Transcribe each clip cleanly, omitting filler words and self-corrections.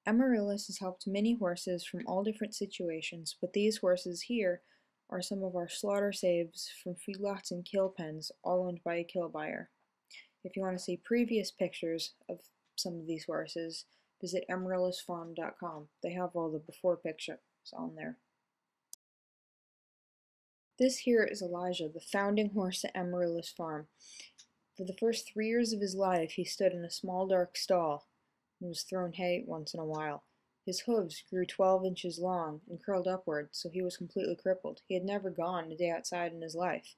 Amaryllis has helped many horses from all different situations, but these horses here are some of our slaughter saves from feedlots and kill pens, all owned by a kill buyer. If you want to see previous pictures of some of these horses, visit amaryllisfarm.com. They have all the before pictures on there. This here is Elijah, the founding horse at Amaryllis Farm. For the first 3 years of his life, he stood in a small dark stall and was thrown hay once in a while. His hooves grew 12 inches long and curled upward, so he was completely crippled. He had never gone a day outside in his life.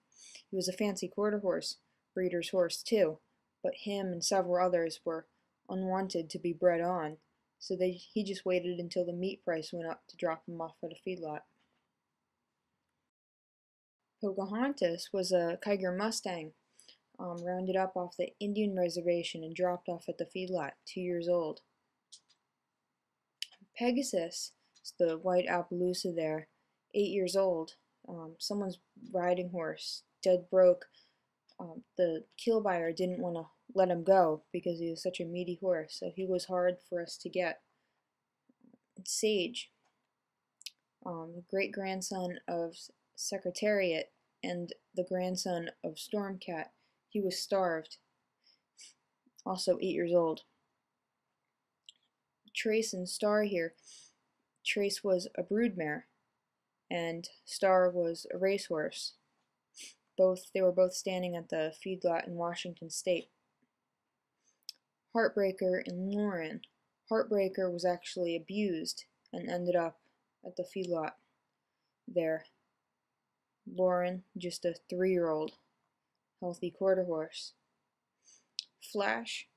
He was a fancy quarter horse, breeder's horse too, but him and several others were unwanted to be bred on, so he just waited until the meat price went up to drop him off at a feedlot. Pocahontas was a Kiger Mustang, rounded up off the Indian reservation and dropped off at the feedlot, 2 years old. Pegasus, the white Appaloosa there, 8 years old, someone's riding horse, dead broke. The kill buyer didn't want to let him go because he was such a meaty horse, so he was hard for us to get. Sage, great-grandson of Secretariat and the grandson of Stormcat. He was starved, also 8 years old. Trace and Star here. Trace was a broodmare, and Star was a racehorse. They were both standing at the feedlot in Washington State. Heartbreaker and Lauren. Heartbreaker was actually abused and ended up at the feedlot there. Lauren, just a 3-year-old, healthy quarter horse. Flash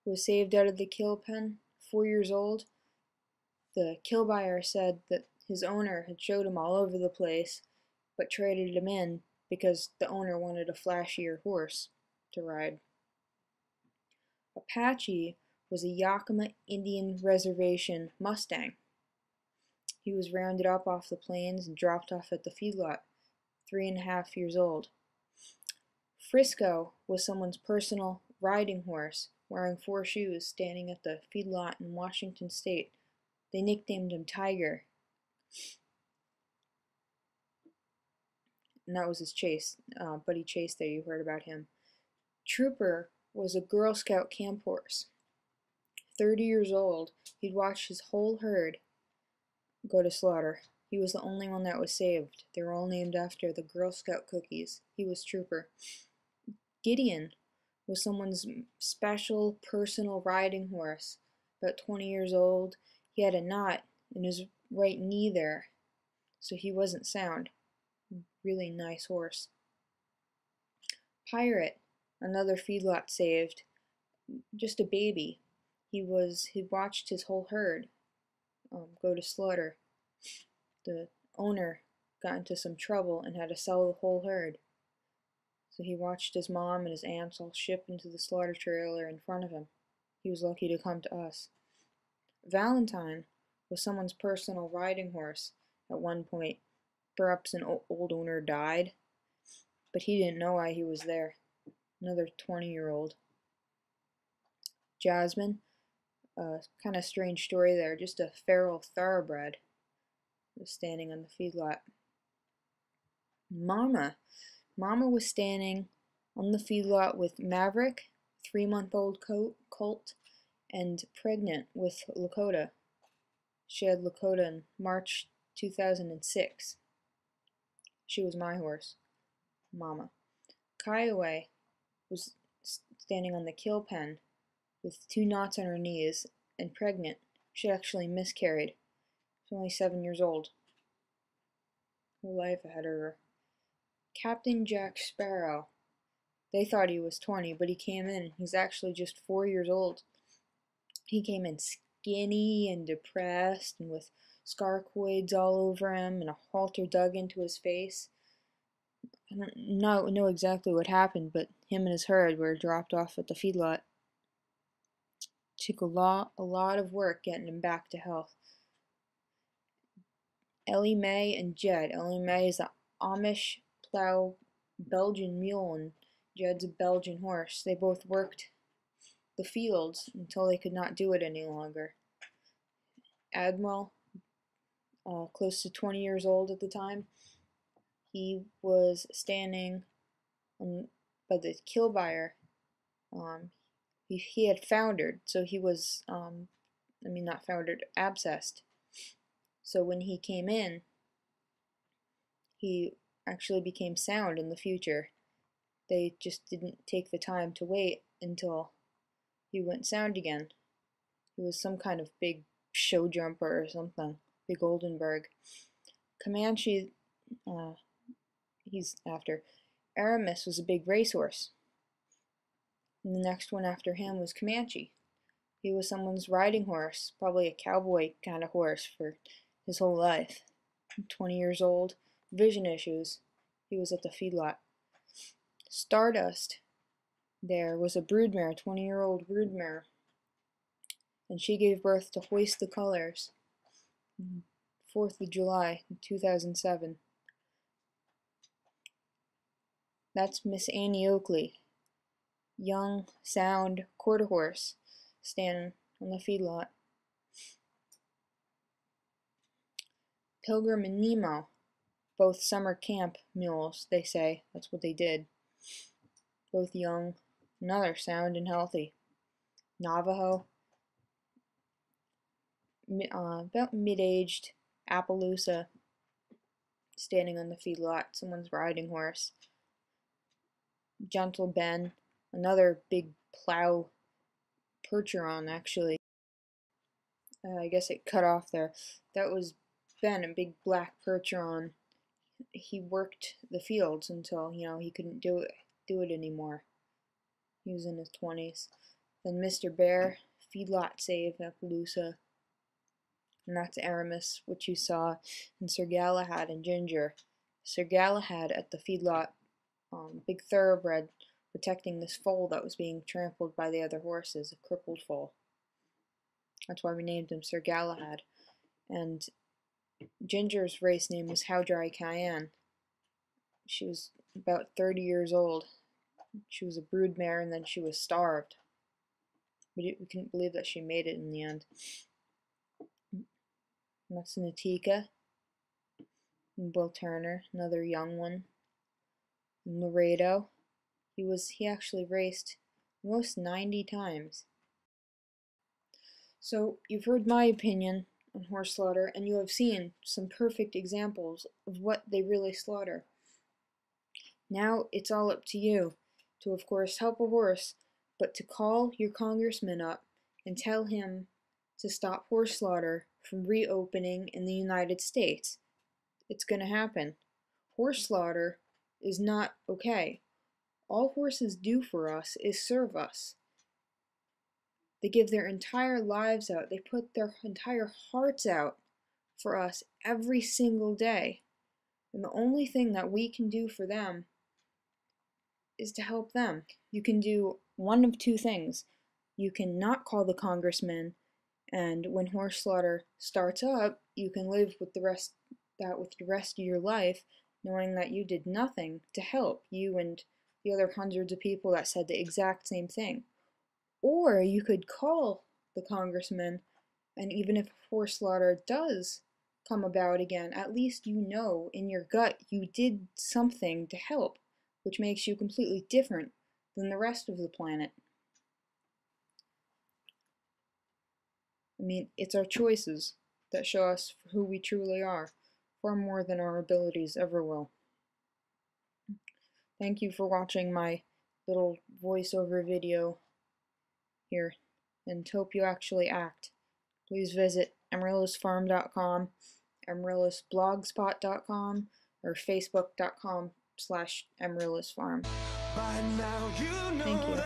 was saved out of the kill pen, 4 years old. The kill buyer said that his owner had showed him all over the place, but traded him in because the owner wanted a flashier horse to ride. Apache was a Yakima Indian Reservation Mustang. He was rounded up off the plains and dropped off at the feedlot, 3.5 years old. Frisco was someone's personal riding horse, wearing 4 shoes, standing at the feedlot in Washington State. They nicknamed him Tiger, and that was his chase. Buddy Chase there, you heard about him. Trooper was a Girl Scout camp horse. 30 years old, he'd watched his whole herd go to slaughter. He was the only one that was saved. They were all named after the Girl Scout cookies. He was Trooper. Gideon was someone's special personal riding horse. About 20 years old, he had a knot in his right knee there, so he wasn't sound. Really nice horse. Pirate, another feedlot saved, just a baby. He watched his whole herd go to slaughter. The owner got into some trouble and had to sell the whole herd. So he watched his mom and his aunts all ship into the slaughter trailer in front of him. He was lucky to come to us. Valentine was someone's personal riding horse at one point. Perhaps an old owner died, but he didn't know why he was there. Another 20-year-old. Jasmine, kind of strange story there, just a feral thoroughbred, was standing on the feedlot. Mama was standing on the feedlot with Maverick, 3-month-old colt, and pregnant with Lakota. She had Lakota in March 2006. She was my horse, Mama. Kiowa was standing on the kill pen with 2 knots on her knees and pregnant. She actually miscarried. She's only 7 years old. Her life ahead of her. Captain Jack Sparrow. They thought he was 20, but he came in. He's actually just 4 years old. He came in skinny and depressed and with scarcoids all over him and a halter dug into his face. I don't know exactly what happened, but him and his herd were dropped off at the feedlot. Took a lot of work getting him back to health. Ellie Mae and Jed. Ellie Mae is an Amish plow Belgian mule, and Jed's a Belgian horse. They both worked the fields until they could not do it any longer. admiral, close to 20 years old at the time. He was standing by the killbyre. He had foundered, so he was, not foundered, abscessed. So when he came in, he actually became sound in the future. They just didn't take the time to wait until he went sound again. He was some kind of big show jumper or something, big Oldenburg. Comanche, he's after. Aramis was a big racehorse. And the next one after him was Comanche. He was someone's riding horse, probably a cowboy kind of horse for his whole life. 20 years old, vision issues. He was at the feedlot. Stardust, there was a broodmare, 20-year-old broodmare, and she gave birth to Hoist the Colors, 4th of July, 2007. That's Miss Annie Oakley, young, sound quarter horse, standing on the feedlot. Pilgrim and Nemo, both summer camp mules, they say. That's what they did. Both young, another sound and healthy. Navajo, about mid-aged, Appaloosa, standing on the feedlot, someone's riding horse. Gentle Ben, another big plow Percheron, actually. I guess it cut off there. That was Ben, a big black Percheron. He worked the fields until, he couldn't do it anymore. He was in his 20s. Then Mr. Bear, feedlot save, Appaloosa. And that's Aramis, which you saw, and Sir Galahad and Ginger. Sir Galahad at the feedlot, big thoroughbred, protecting this foal that was being trampled by the other horses, a crippled foal. That's why we named him Sir Galahad. And Ginger's race name was How Dry Cayenne. She was about 30 years old. She was a broodmare, and then she was starved. We couldn't believe that she made it in the end. And that's Natika. And Will Turner, another young one. And Laredo. He actually raced almost 90 times. So you've heard my opinion on horse slaughter, and you have seen some perfect examples of what they really slaughter. Now it's all up to you to, of course, help a horse, but to call your congressman up and tell him to stop horse slaughter from reopening in the United States. It's going to happen. Horse slaughter is not okay. All horses do for us is serve us. They give their entire lives out. They put their entire hearts out for us every single day. And the only thing that we can do for them is to help them. You can do one of two things. You can not call the congressman, and when horse slaughter starts up, you can live with the rest of your life, knowing that you did nothing to help you and the other hundreds of people that said the exact same thing. Or you could call the congressman, and even if horse slaughter does come about again, at least you know in your gut you did something to help, which makes you completely different than the rest of the planet. It's our choices that show us who we truly are, far more than our abilities ever will. Thank you for watching my little voiceover video here, and hope you actually act. Please visit amaryllisfarm.com, amaryllisblogspot.com, or facebook.com/amaryllisfarm. Thank you.